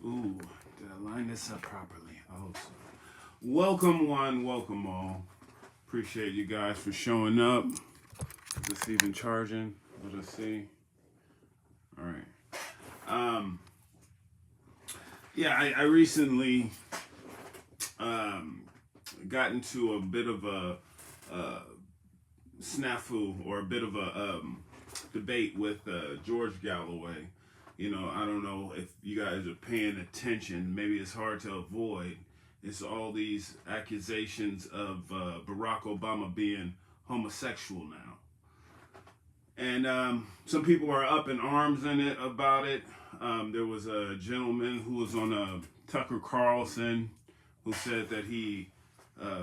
Ooh, did I line this up properly? I hope so. Welcome one, welcome all. Appreciate you guys for showing up. Is this even charging? Let us see. All right. Yeah, I recently got into a bit of a snafu or a bit of a debate with George Galloway. You know, I don't know if you guys are paying attention. Maybe it's hard to avoid. It's all these accusations of Barack Obama being homosexual now. And some people are up in arms in it about it. There was a gentleman who was on Tucker Carlson who said that he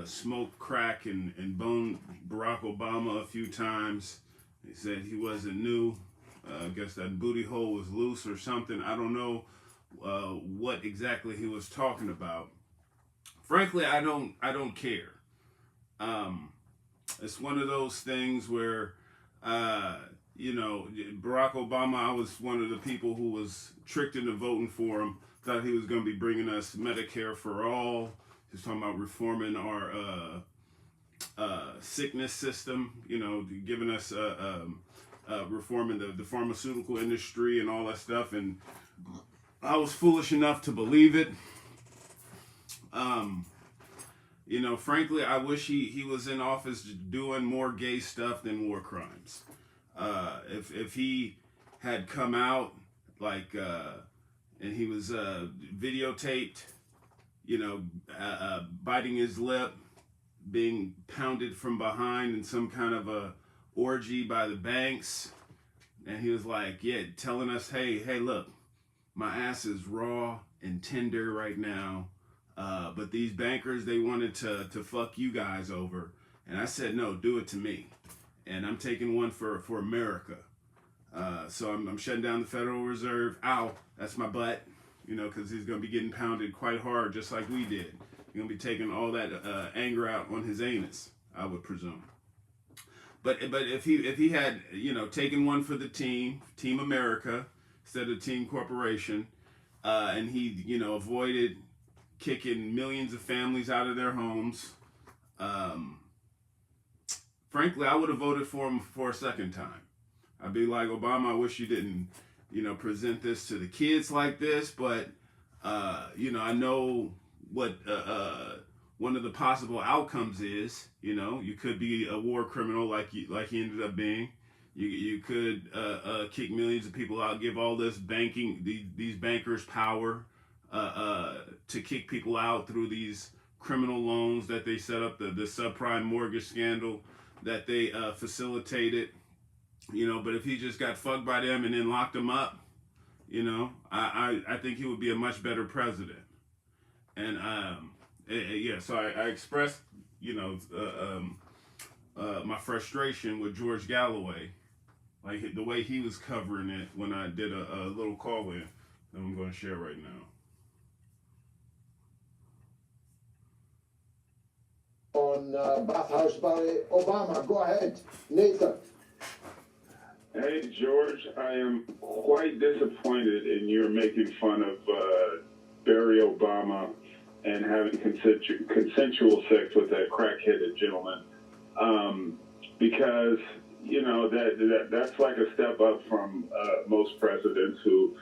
smoked crack and boned Barack Obama a few times. He said he wasn't new. I guess that booty hole was loose or something. I don't know what exactly he was talking about. Frankly, I don't care. It's one of those things where, Barack Obama, I was one of the people who was tricked into voting for him. Thought he was going to be bringing us Medicare for all. He was talking about reforming our sickness system, giving us reforming the pharmaceutical industry and all that stuff. And I was foolish enough to believe it. Frankly, I wish he was in office doing more gay stuff than war crimes. If he had come out and he was videotaped, biting his lip, being pounded from behind in some kind of a orgy by the banks, and he was like, telling us, hey, look, my ass is raw and tender right now. But these bankers, they wanted to fuck you guys over. And I said, no, do it to me. And I'm taking one for America. So I'm shutting down the Federal Reserve. Ow, that's my butt. Because he's going to be getting pounded quite hard, just like we did. He's going to be taking all that anger out on his anus, I would presume. But if he had, taken one for the Team America, instead of Team Corporation, and he, avoided kicking millions of families out of their homes. Frankly, I would have voted for him for a second time. I'd be like, Obama, I wish you didn't, present this to the kids like this, but, I know what one of the possible outcomes is. You could be a war criminal like he ended up being. You could kick millions of people out, give all this these bankers power to kick people out through these criminal loans that they set up, the subprime mortgage scandal that they facilitated. But if he just got fucked by them and then locked them up, I think he would be a much better president. And so I expressed, my frustration with George Galloway, like the way he was covering it when I did a little call in that I'm going to share right now. On Bathhouse by Obama. Go ahead, Nathan. Hey, George, I am quite disappointed in your making fun of Barry Obama and having consensual sex with that crack-headed gentleman, because that's like a step up from most presidents who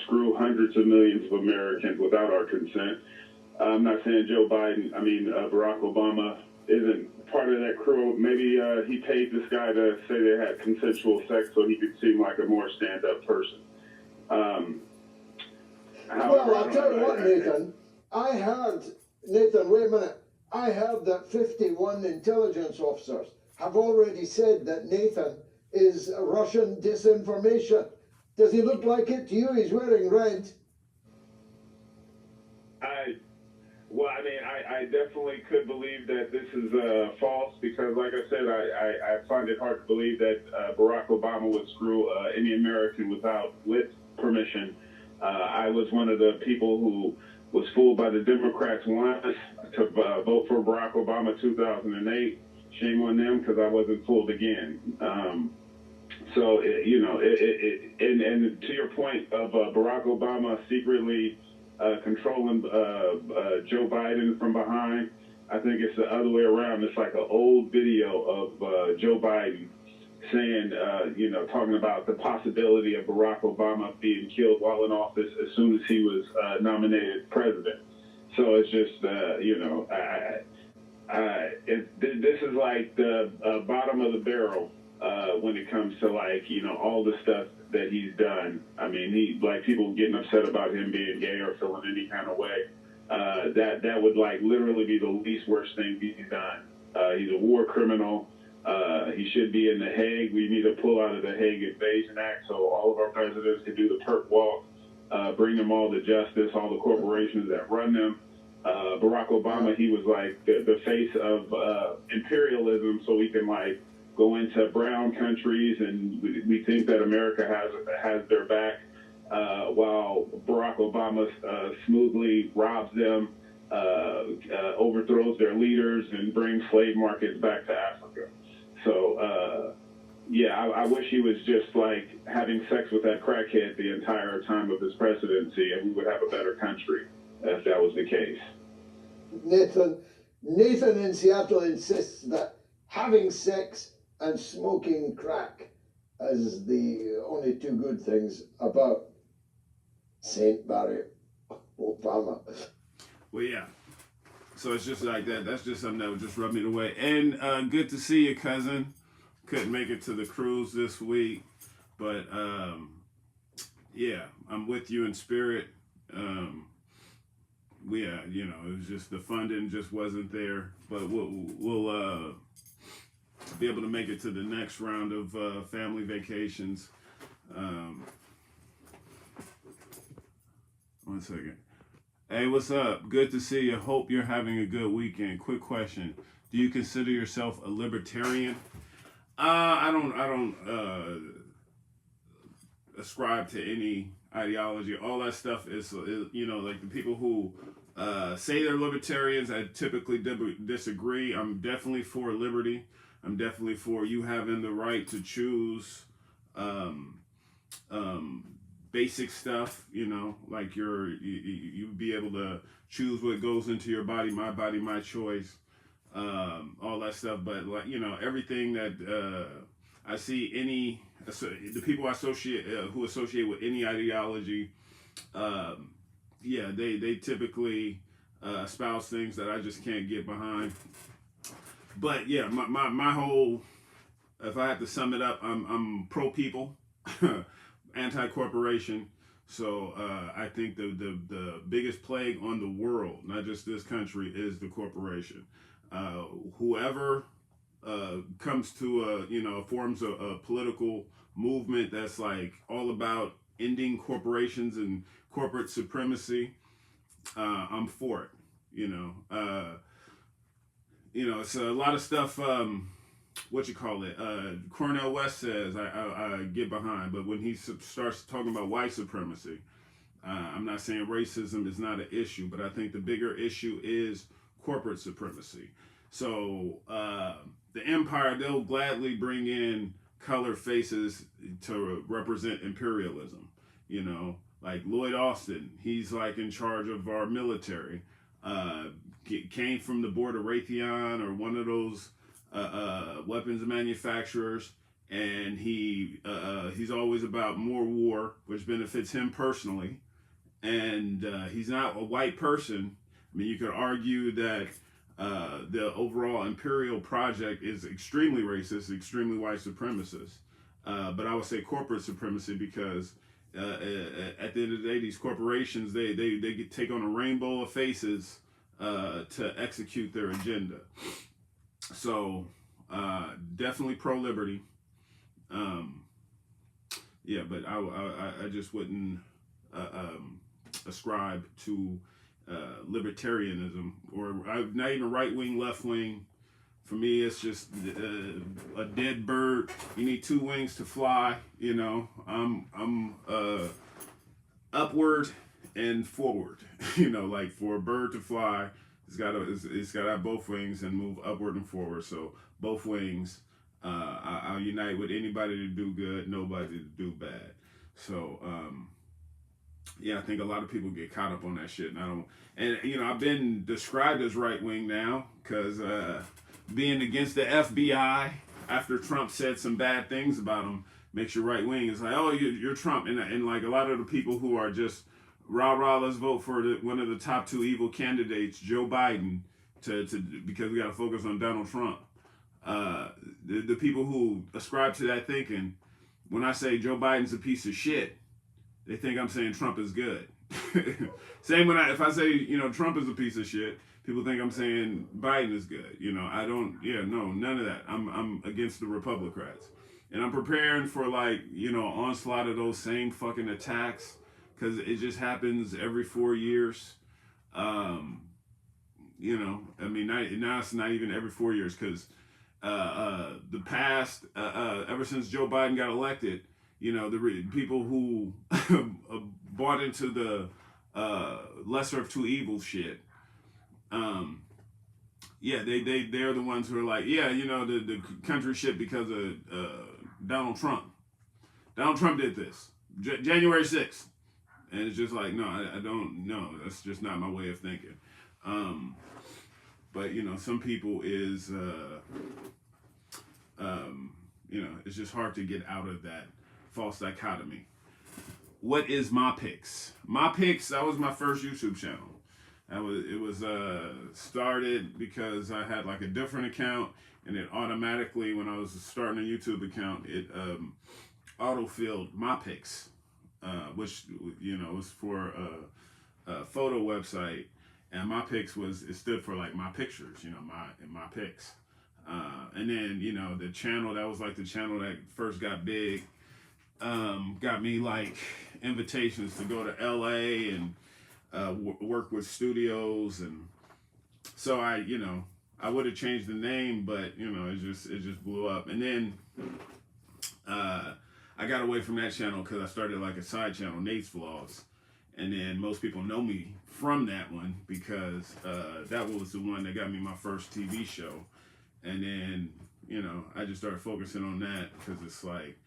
screw hundreds of millions of Americans without our consent. I'm not saying Barack Obama isn't part of that crew. Maybe he paid this guy to say they had consensual sex so he could seem like a more stand-up person. Well, I'll tell you what, Nathan. Nathan, wait a minute. I heard that 51 intelligence officers have already said that Nathan is Russian disinformation. Does he look like it to you? He's wearing red. I definitely could believe that this is false because, like I said, I find it hard to believe that Barack Obama would screw any American with permission. I was one of the people who was fooled by the Democrats once to vote for Barack Obama 2008. Shame on them because I wasn't fooled again. And to your point of Barack Obama secretly controlling Joe Biden from behind. I think it's the other way around. It's like an old video of Joe Biden saying, talking about the possibility of Barack Obama being killed while in office as soon as he was nominated president. So it's just, this is like the bottom of the barrel when it comes to all the stuff that he's done. I mean, people getting upset about him being gay or feeling any kind of way. That would literally be the least worst thing he's done. He's a war criminal. He should be in The Hague. We need to pull out of the Hague Invasion Act so all of our presidents can do the perp walk, bring them all to justice, all the corporations that run them. Barack Obama, he was the face of imperialism, so we can go into brown countries and we think that America has their back, while Barack Obama smoothly robs them, overthrows their leaders, and brings slave markets back to Africa. So, I wish he was just having sex with that crackhead the entire time of his presidency, and we would have a better country if that was the case. Nathan in Seattle insists that having sex and smoking crack is the only two good things about Saint Barry Obama. Well, yeah. So it's just like that. That's just something that would just rub me the way. And good to see you, cousin. Couldn't make it to the cruise this week, but I'm with you in spirit. It was just the funding just wasn't there, but we'll be able to make it to the next round of family vacations. One second. Hey, what's up? Good to see you. Hope you're having a good weekend. Quick question: do you consider yourself a libertarian? I don't ascribe to any ideology. All that stuff is the people who say they're libertarians, I typically disagree. I'm definitely for liberty. I'm definitely for you having the right to choose basic stuff, you be able to choose what goes into your body, my choice, all that stuff. But everything that I see, the people I who associate with any ideology, they typically espouse things that I just can't get behind. But yeah, my whole, if I have to sum it up, I'm pro people, anti-corporation. So I think the biggest plague on the world, not just this country, is the corporation. Whoever comes to forms a political movement that's all about ending corporations and corporate supremacy, I'm for it. It's a lot of stuff. Cornel West says I get behind, but when he starts talking about white supremacy, I'm not saying racism is not an issue, but I think the bigger issue is corporate supremacy. So the empire, they'll gladly bring in colored faces to represent imperialism. Like Lloyd Austin, he's in charge of our military. Came from the board of Raytheon or one of those weapons manufacturers, and he's always about more war, which benefits him personally. And he's not a white person. I mean, you could argue that the overall imperial project is extremely racist, extremely white supremacist. But I would say corporate supremacy because at the end of the day, these corporations, they take on a rainbow of faces to execute their agenda. So definitely pro-liberty. But I just wouldn't ascribe to libertarianism or not even right wing, left wing. For me, it's just a dead bird. You need two wings to fly. I'm upward and forward. For a bird to fly, it's got to have both wings and move upward and forward. So both wings, I'll unite with anybody to do good, nobody to do bad. So yeah, I think a lot of people get caught up on that shit, and I don't. And you know, I've been described as right wing now because being against the FBI after Trump said some bad things about him makes you right wing. It's like, oh, you're Trump, and like a lot of the people who are just rah rah, let's vote for one of the top two evil candidates, Joe Biden, to because we got to focus on Donald Trump. The people who ascribe to that thinking, when I say Joe Biden's a piece of shit, they think I'm saying Trump is good. Same if I say, you know, Trump is a piece of shit, people think I'm saying Biden is good. You know, I don't, yeah, no, none of that. I'm against the Republicans. And I'm preparing for, like, you know, onslaught of those same fucking attacks, because it just happens every 4 years. You know, I mean, now it's not even every 4 years, because the past, ever since Joe Biden got elected, you know, the people who bought into the lesser of two evils shit, yeah, they're the ones who are like, yeah, you know, the country shit because of Donald Trump. Donald Trump did this January 6th, and it's just like, no, I don't know. That's just not my way of thinking. But you know, some people is you know, it's just hard to get out of that false dichotomy. What is My Picks? My Picks, that was my first YouTube channel. It was started because I had like a different account, and it automatically, when I was starting a YouTube account, it auto-filled My Picks, which, you know, was for a photo website, and My Picks it stood for like my pictures, you know, my picks. And then, you know, the channel, that was like the channel that first got big, got me like invitations to go to LA and work with studios, and so I would have changed the name, but you know, it just blew up. And then I got away from that channel because I started like a side channel, NatesVlogs, and then most people know me from that one because that was the one that got me my first TV show. And then, you know, I just started focusing on that because it's like,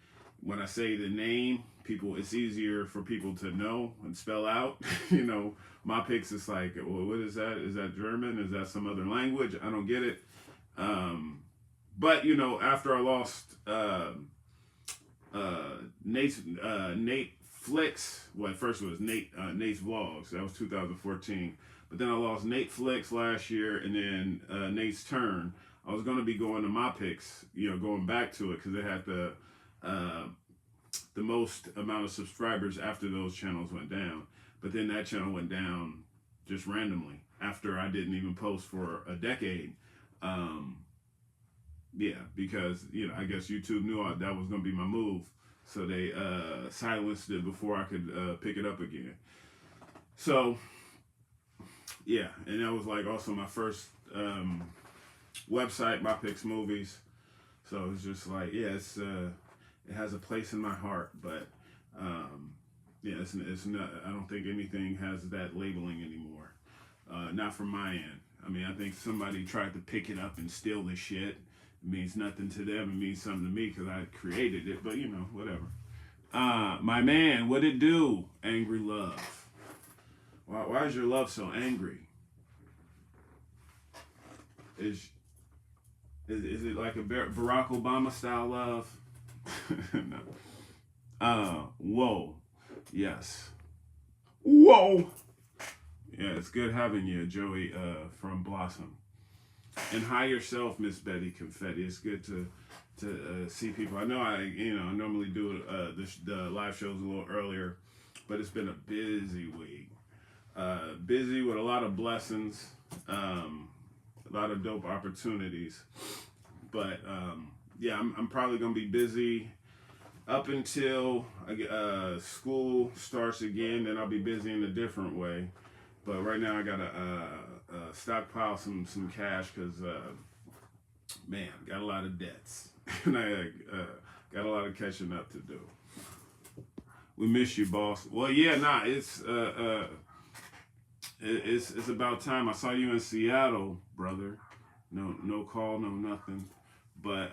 when I say the name, it's easier for people to know and spell out. You know, My Picks is like, well, what is that? Is that German? Is that some other language? I don't get it. But, you know, after I lost Nate Flicks, well, at first it was NatesVlogs. That was 2014. But then I lost Nate Flicks last year, and then Nate's Turn. I was going to be going to My Picks, you know, going back to it because it had the most amount of subscribers after those channels went down. But then that channel went down just randomly after I didn't even post for a decade. Yeah, because, you know, I guess YouTube knew that was going to be my move. So they silenced it before I could pick it up again. So, yeah, and that was like also my first website, My Picks Movies. So it's just like, yeah, it has a place in my heart, but yeah, it's not. I don't think anything has that labeling anymore. Not from my end. I mean, I think somebody tried to pick it up and steal the shit. It means nothing to them. It means something to me because I created it. But you know, whatever. My man, what it do? Angry love. Why is your love so angry? Is it like a Barack Obama style love? No. Whoa. Yes. Whoa. Yeah, it's good having you, Joey, from Blossom. And hi yourself, Miss Betty Confetti. It's good to see people. I know I normally do the live shows a little earlier, but it's been a busy week. Busy with a lot of blessings, a lot of dope opportunities. But yeah, I'm probably gonna be busy up until school starts again. Then I'll be busy in a different way. But right now I gotta stockpile some cash because man, got a lot of debts and I got a lot of catching up to do. We miss you, boss. Well, yeah, nah, it's about time. I saw you in Seattle, brother. No call, no nothing. But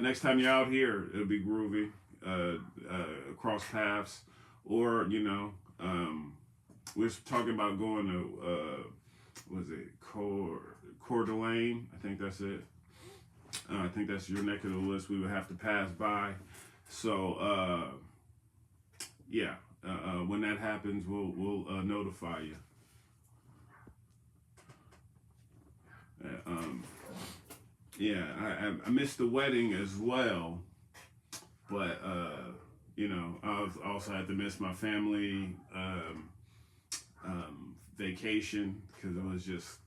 next time you're out here, it'll be groovy. Cross paths, or we're talking about going to was it Coeur d'Alene? I think that's it. I think that's your neck of the list. We would have to pass by. So when that happens, we'll notify you. I missed the wedding as well, but I also had to miss my family vacation because it was just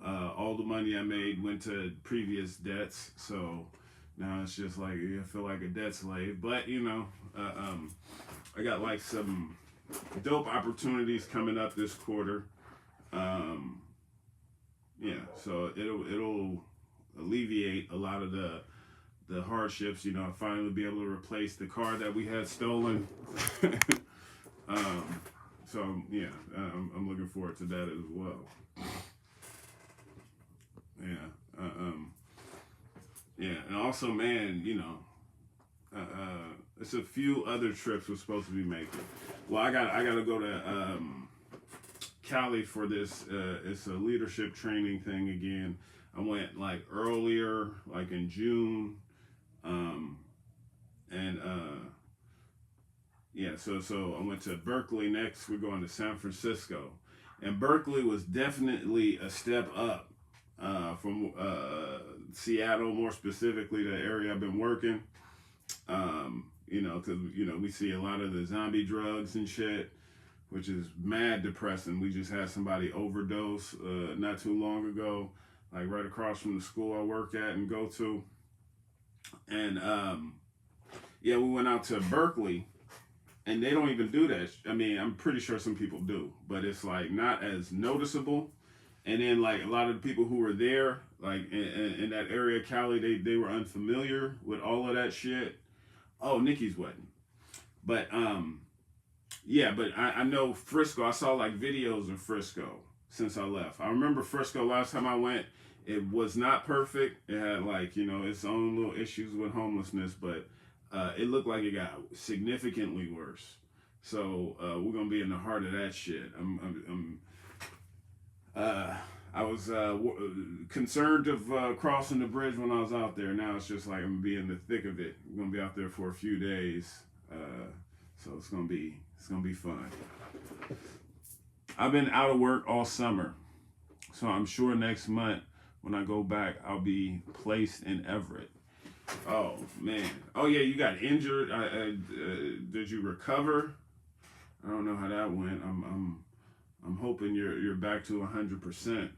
all the money I made went to previous debts, so now it's just like I feel like a debt slave. But I got like some dope opportunities coming up this quarter. So it'll alleviate a lot of the hardships. I'll finally be able to replace the car that we had stolen. I'm looking forward to that as well. And also, man, it's a few other trips we're supposed to be making. Well, I gotta go to Cali for this. It's a leadership training thing again. I went like earlier, like in June, So I went to Berkeley next. We're going to San Francisco, and Berkeley was definitely a step up from Seattle, more specifically the area I've been working. Because we see a lot of the zombie drugs and shit, which is mad depressing. We just had somebody overdose not too long ago, like right across from the school I work at and go to. And we went out to Berkeley, and they don't even do that. I mean, I'm pretty sure some people do, but it's like not as noticeable. And then like a lot of the people who were there, like in that area, Cali, they were unfamiliar with all of that shit. Oh, Nikki's wedding. But but I know Frisco. I saw like videos of Frisco since I left. I remember Frisco last time I went. It was not perfect. It had like its own little issues with homelessness, but it looked like it got significantly worse. So we're gonna be in the heart of that shit. I was concerned of crossing the bridge when I was out there. Now it's just like I'm gonna be in the thick of it. We're gonna be out there for a few days, so it's gonna be fun. I've been out of work all summer, so I'm sure next month when I go back, I'll be placed in Everett. Oh man! Oh yeah, you got injured. Did you recover? I don't know how that went. I'm hoping you're back to 100%.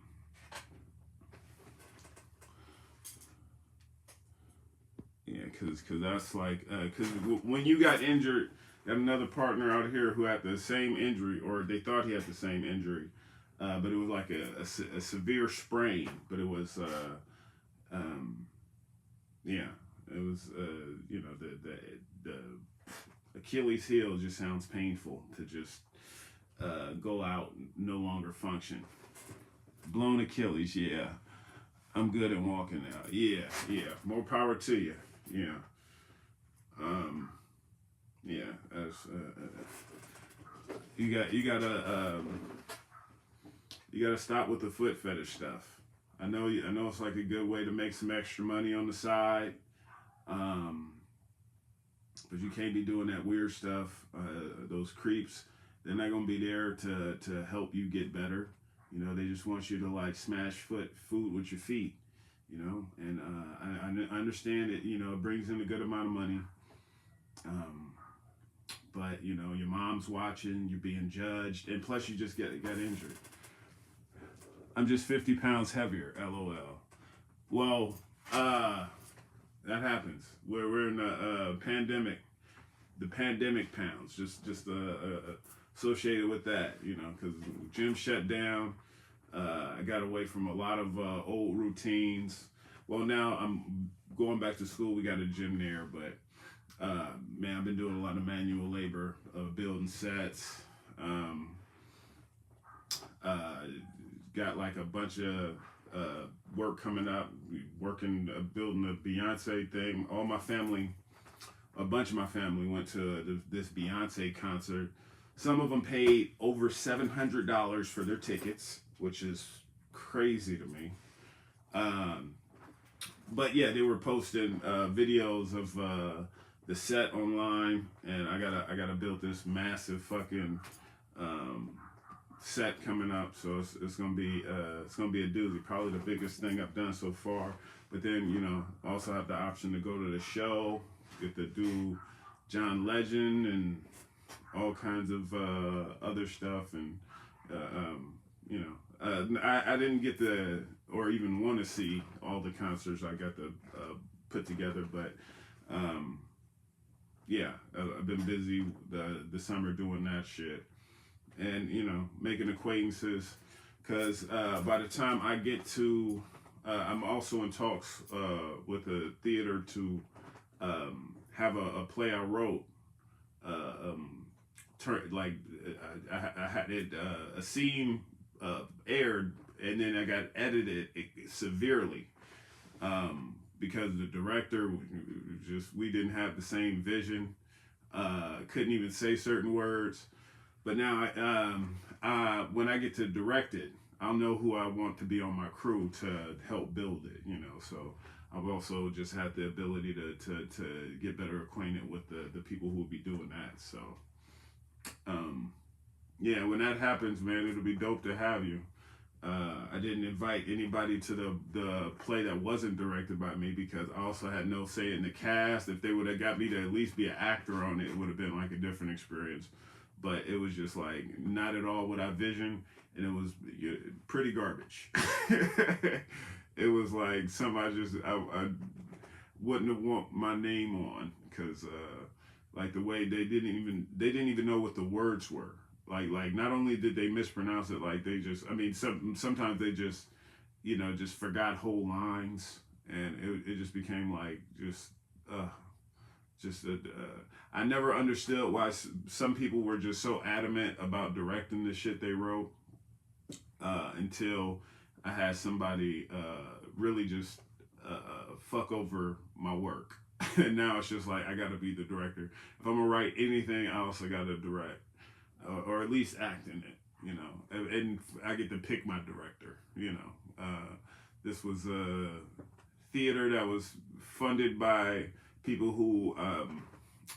Yeah, cause that's like cause when you got injured, got another partner out here who had the same injury, or they thought he had the same injury, but it was like a severe sprain. But it was it was the Achilles heel just sounds painful to just go out, no longer function. Blown Achilles, yeah. I'm good at walking now. Yeah. More power to you. Yeah. You gotta stop with the foot fetish stuff. I know it's like a good way to make some extra money on the side. But you can't be doing that weird stuff. Those creeps, they're not gonna be there to help you get better. They just want you to like smash food with your feet. And I understand it. It brings in a good amount of money. But your mom's watching, you're being judged, and plus you just got injured. I'm just 50 pounds heavier, LOL. Well, that happens. We're in a pandemic. The pandemic pounds, just associated with that, because gym shut down. I got away from a lot of old routines. Well, now I'm going back to school. We got a gym there, but man, I've been doing a lot of manual labor, building sets. Got like a bunch of work coming up. Building a Beyonce thing. All my family a bunch of my family went to this Beyonce concert. Some of them paid over $700 for their tickets, which is crazy to me. But yeah, they were posting videos of the set online, and I gotta build this massive fucking set coming up. So it's gonna be a doozy. Probably the biggest thing I've done so far. But then, you know, also have the option to go to the show, get to do John Legend and all kinds of other stuff, and you know, I didn't get to or even want to see all the concerts I got to put together, but yeah, I've been busy the summer doing that shit, and you know, making acquaintances, because by the time I get to I'm also in talks with a theater to have a play I wrote. I had it a scene aired, and then I got edited severely because the director we didn't have the same vision. Couldn't even say certain words. But now when I get to direct it, I'll know who I want to be on my crew to help build it, you know. So I've also just had the ability to get better acquainted with the people who will be doing that. So yeah, when that happens, man, it'll be dope to have you. I didn't invite anybody to the play that wasn't directed by me, because I also had no say in the cast. If they would have got me to at least be an actor on it, it would have been like a different experience. But it was just like not at all what I visioned, and it was pretty garbage. It was like something I wouldn't have want my name on, because like the way they didn't even know what the words were. Like not only did they mispronounce it, like they just, I mean, sometimes they just, you know, just forgot whole lines, and it just became like I never understood why some people were just so adamant about directing the shit they wrote until I had somebody really just fuck over my work. And now it's just like I gotta be the director. If I'm gonna write anything else, I gotta direct, or at least act in it, you know. And I get to pick my director, you know. This was a theater that was funded by people who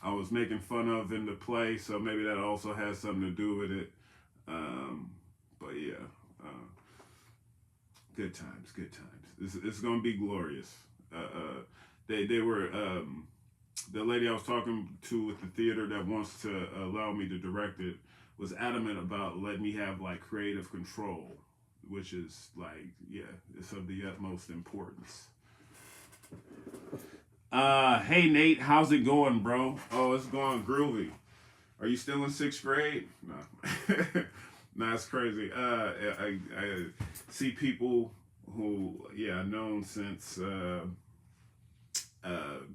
I was making fun of in the play, so maybe that also has something to do with it. But yeah, good times. It's gonna be glorious. They were the lady I was talking to at the theater that wants to allow me to direct it was adamant about letting me have like creative control, which is like, yeah, it's of the utmost importance. Hey Nate, how's it going, bro? Oh, it's going groovy. Are you still in 6th grade? No. Nah, it's crazy. I see people who, yeah, I've known since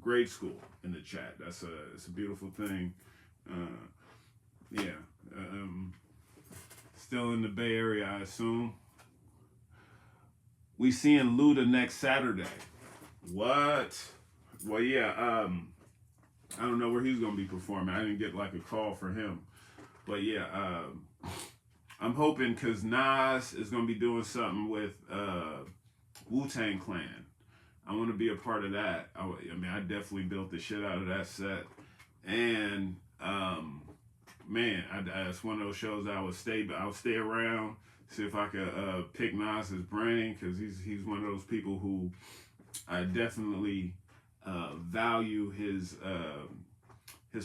grade school in the chat. It's a beautiful thing. Yeah. Still in the Bay Area, I assume. We seeing Luda next Saturday. What? Well, yeah. I don't know where he's gonna be performing. I didn't get like a call for him, but yeah. I'm hoping, because Nas is gonna be doing something with Wu-Tang Clan. I want to be a part of that. I mean, I definitely built the shit out of that set, and man, it's one of those shows that I'll stay around, see if I could pick Nas's brain, because he's one of those people who I definitely value his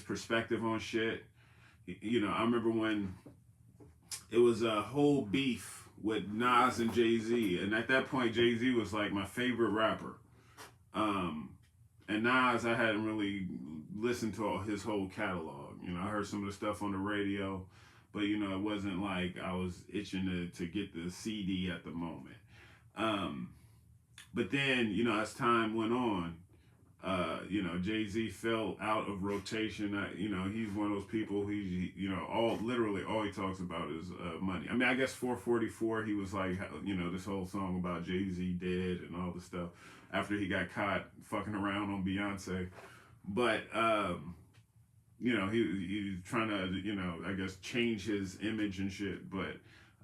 perspective on shit. You know, I remember when it was a whole beef with Nas and Jay-Z, and at that point Jay-Z was like my favorite rapper. And Nas, I hadn't really listened to his whole catalog. You know, I heard some of the stuff on the radio, but you know, it wasn't like I was itching to get the CD at the moment. But then, you know, as time went on, you know, Jay-Z fell out of rotation. You know, he's one of those people. You know, literally all he talks about is money. I mean, I guess 444. He was like, you know, this whole song about Jay-Z dead and all the stuff after he got caught fucking around on Beyonce. but you know, he's trying to, you know, I guess change his image and shit. But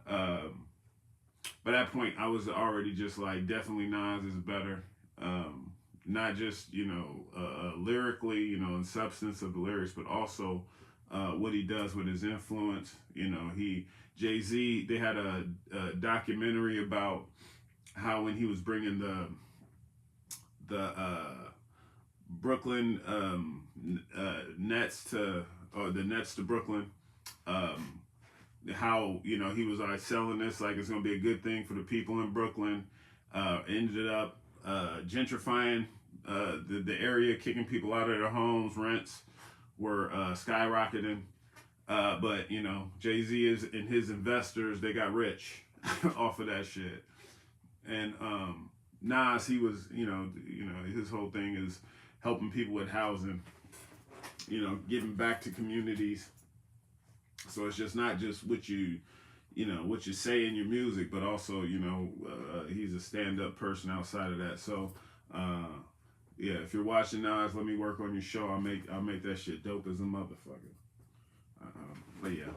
by that point, I was already just like, definitely Nas is better. Not just, you know, lyrically, you know, in substance of the lyrics, but also what he does with his influence. You know, Jay-Z, they had a documentary about how when he was bringing the Brooklyn Nets to, or the Nets to Brooklyn, how, you know, he was like selling this like it's gonna be a good thing for the people in Brooklyn. Ended up gentrifying the area, kicking people out of their homes. Rents were skyrocketing. But you know, Jay-Z and his investors, they got rich off of that shit. And Nas, he was, you know, his whole thing is helping people with housing, you know, giving back to communities. So it's just not just what you know, what you say in your music, but also, you know, he's a stand-up person outside of that. So, yeah, if you're watching Nas, let me work on your show. I'll make that shit dope as a motherfucker. But yeah,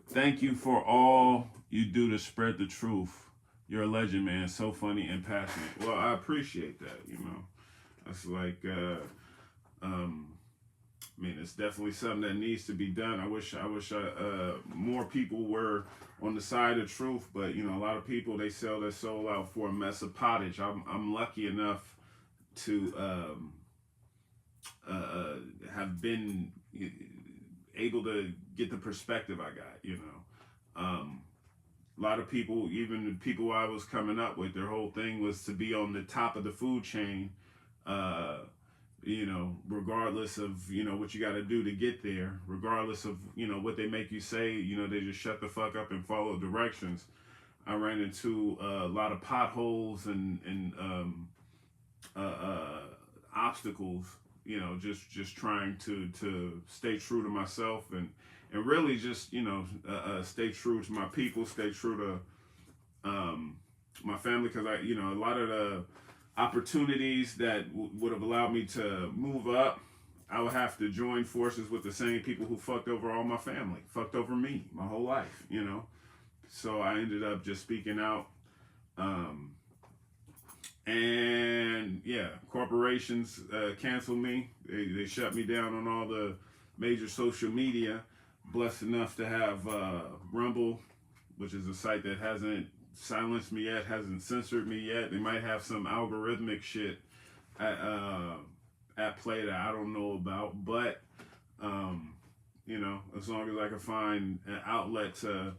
thank you for all you do to spread the truth. You're a legend, man. So funny and passionate. Well, I appreciate that. You know, that's like, I mean, it's definitely something that needs to be done. I wish more people were on the side of truth, but you know, a lot of people, they sell their soul out for a mess of pottage. I'm lucky enough to have been able to get the perspective I got. You know, a lot of people, even the people I was coming up with, their whole thing was to be on the top of the food chain. You know, regardless of, you know, what you got to do to get there, regardless of, you know, what they make you say, you know, they just shut the fuck up and follow directions. I ran into a lot of potholes and obstacles, you know, just trying to stay true to myself and really just, you know, stay true to my people, stay true to my family, because I, you know, a lot of the opportunities that would have allowed me to move up, I would have to join forces with the same people who fucked over all my family, fucked over me my whole life, you know. So I ended up just speaking out. And yeah, corporations canceled me. They shut me down on all the major social media. Blessed enough to have Rumble, which is a site that hasn't silenced me yet, hasn't censored me yet. They might have some algorithmic shit at play that I don't know about, but you know, as long as I can find an outlet to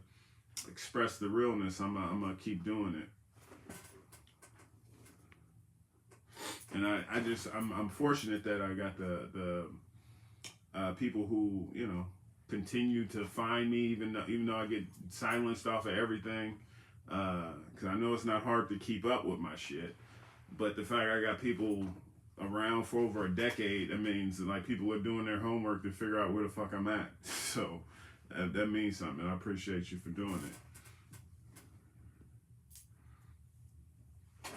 express the realness, I'm gonna keep doing it. And I'm fortunate that I got the people who, you know, continue to find me, even though I get silenced off of everything. Because I know it's not hard to keep up with my shit, but the fact I got people around for over a decade, that means like people are doing their homework to figure out where the fuck I'm at. So that means something. I appreciate you for doing it.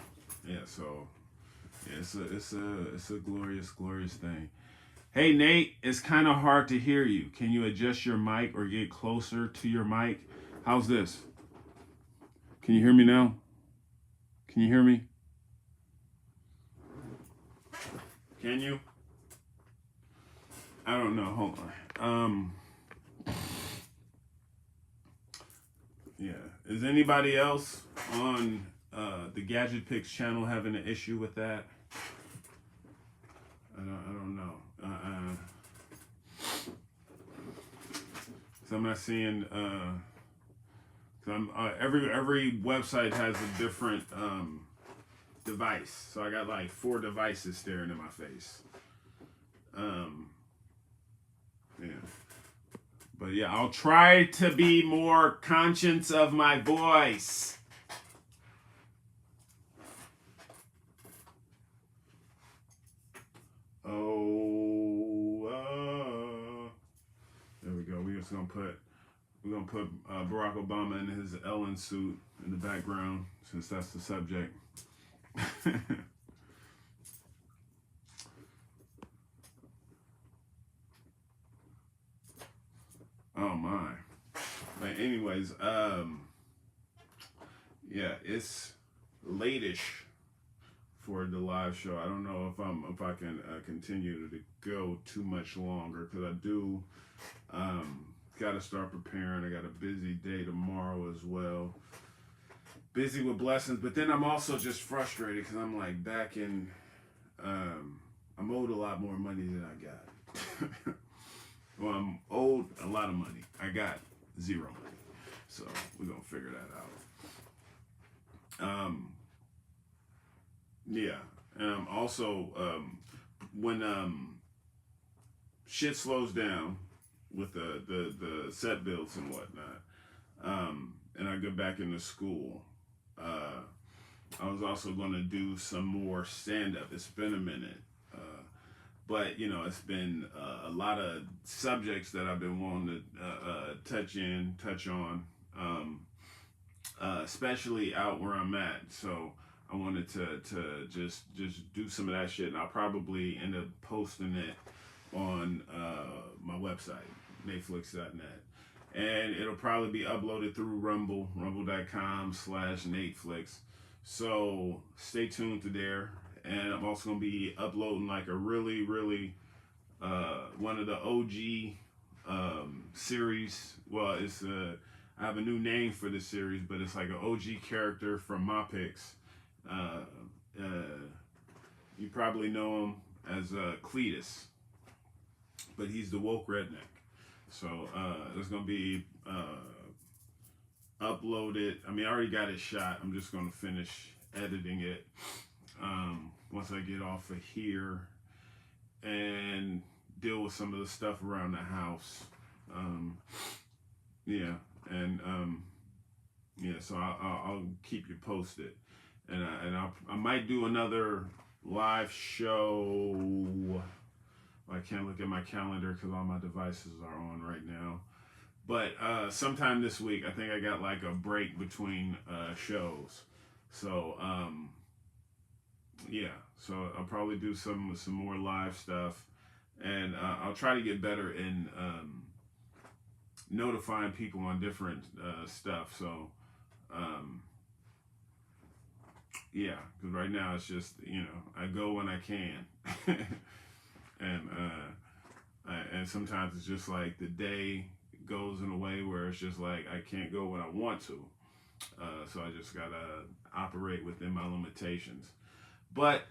Yeah. So yeah, it's a glorious thing. Hey Nate, it's kind of hard to hear you. Can you adjust your mic or get closer to your mic? How's this? Can you hear me now? Can you hear me? Can you? I don't know. Hold on. Yeah. Is anybody else on the Gadget Picks channel having an issue with that? I don't know. So I'm not seeing. Every website has a different device, so I got like 4 devices staring in my face. Yeah, but yeah, I'll try to be more conscious of my voice. There we go. We're gonna put Barack Obama in his Ellen suit in the background, since that's the subject. my. But anyways, yeah, it's late-ish for the live show. I don't know if I can continue to go too much longer, because I do got to start preparing. I got a busy day tomorrow as well. Busy with blessings, but then I'm also just frustrated because I'm like back in. I'm owed a lot more money than I got. Well, I'm owed a lot of money. I got zero money, so we're gonna figure that out. Yeah, and also when shit slows down with the set builds and whatnot, and I go back into school, I was also going to do some more stand-up. It's been a minute, but you know, it's been a lot of subjects that I've been wanting to touch on, especially out where I'm at. So I wanted to just do some of that shit, and I'll probably end up posting it on my website, NatesVlogs.net. And it'll probably be uploaded through rumble.com/NatesVlogs. So stay tuned to there. And I'm also going to be uploading like a really, one of the OG series. Well, it's I have a new name for this series, but it's like an OG character from my picks. You probably know him as Cletus, but he's the woke redneck. So it's going to be uploaded. I mean, I already got it shot. I'm just going to finish editing it once I get off of here and deal with some of the stuff around the house. Yeah, and yeah, so I'll keep you posted, and I might do another live show. I can't look at my calendar because all my devices are on right now. But sometime this week, I think I got like a break between shows. So yeah, so I'll probably do some more live stuff, and I'll try to get better in notifying people on different stuff. So yeah, because right now it's just, you know, I go when I can. And sometimes it's just like the day goes in a way where it's just like I can't go when I want to. So I just gotta operate within my limitations. But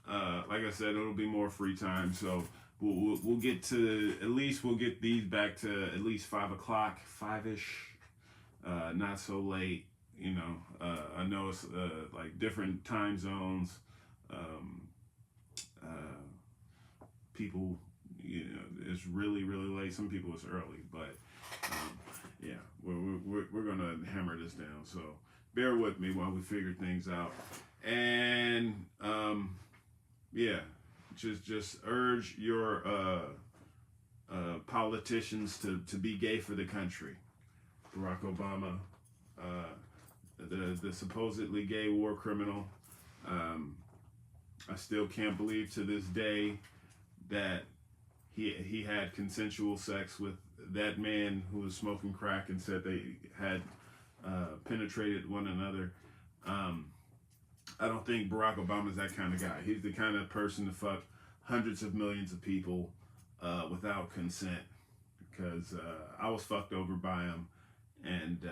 like I said, it'll be more free time. So we'll get to, at least we'll get these back to at least 5 o'clock, 5-ish. Not so late. You know, I know it's like different time zones. People, you know, it's really late. Some people it's early, but yeah, we're gonna hammer this down. So bear with me while we figure things out. And yeah, just urge your politicians to be gay for the country. Barack Obama, the supposedly gay war criminal. I still can't believe to this day that he had consensual sex with that man who was smoking crack and said they had penetrated one another. I don't think Barack Obama's that kind of guy. He's the kind of person to fuck hundreds of millions of people without consent, because I was fucked over by him, and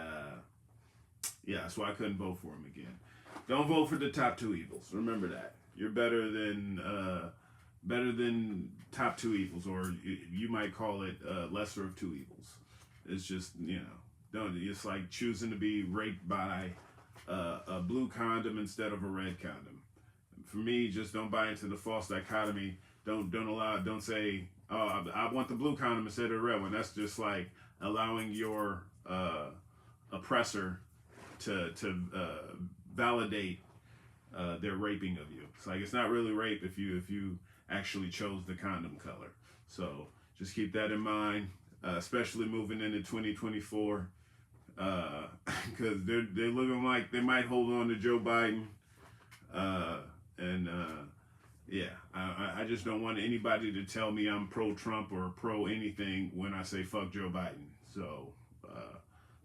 yeah, that's why I couldn't vote for him again. Don't vote for the top two evils. Remember that. You're better than top two evils, or you might call it lesser of two evils. It's just, you know, it's like choosing to be raped by a blue condom instead of a red condom. For me, just don't buy into the false dichotomy. Don't say, oh, I want the blue condom instead of the red one. That's just like allowing your oppressor to validate their raping of you. It's like, it's not really rape if you actually chose the condom color. So just keep that in mind, especially moving into 2024, because they're looking like they might hold on to Joe Biden, and yeah, I just don't want anybody to tell me I'm pro-Trump or pro anything when I say fuck Joe Biden. So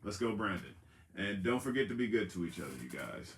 let's go, Brandon. And don't forget to be good to each other, you guys.